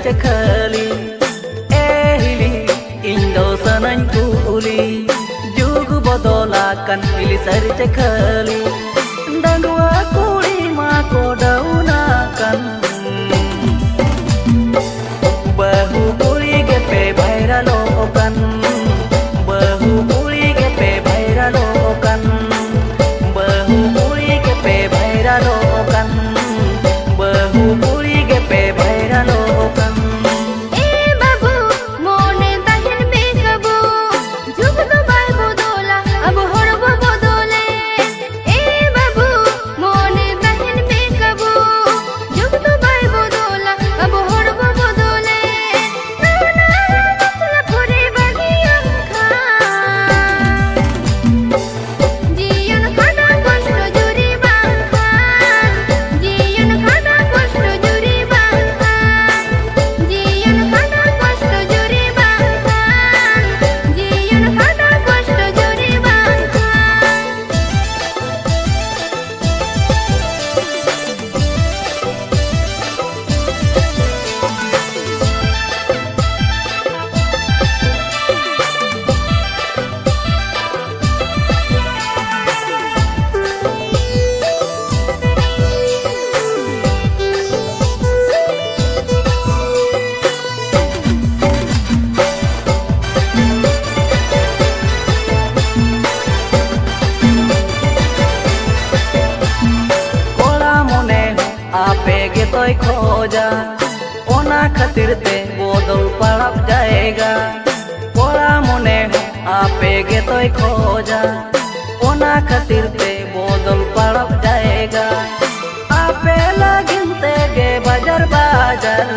chakali hili indo sanang kuli jugu bodolakan pilih sari chakali dan dua kuli mako daunakan bahu kuli gepe baira lokan bahu kuli gepe baira lokan bahu kuli gepe baira lokan bahu kuli gepe baira lokan toy खोजा ओना खातिर ते बदल पड़ब जाएगा कोड़ा मोने आपे गे तोय खोजा ओना खातिर ते बदल पड़ब जाएगा आपे लगिन ते गे बाजार बाजार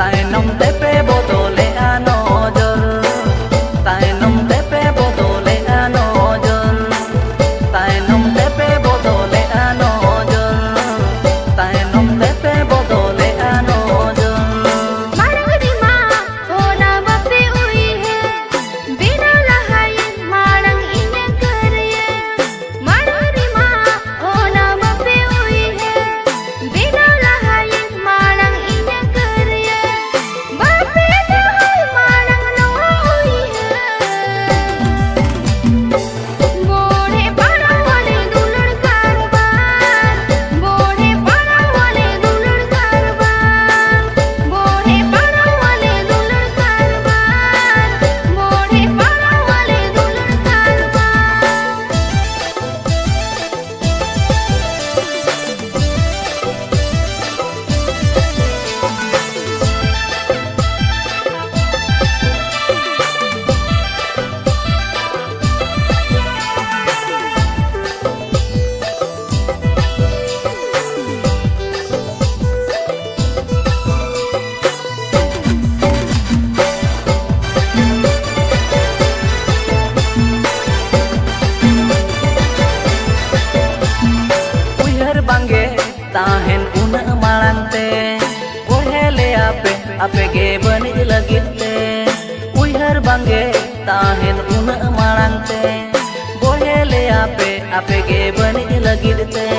ताइनम ते पे बदले आनोजर ताइनम ते पे बदले आनोजर ताइनम ते पे बदले tahen una malante ohele ape ge bani lagite uihar bange tahen una malante ohele ape ge bani lagite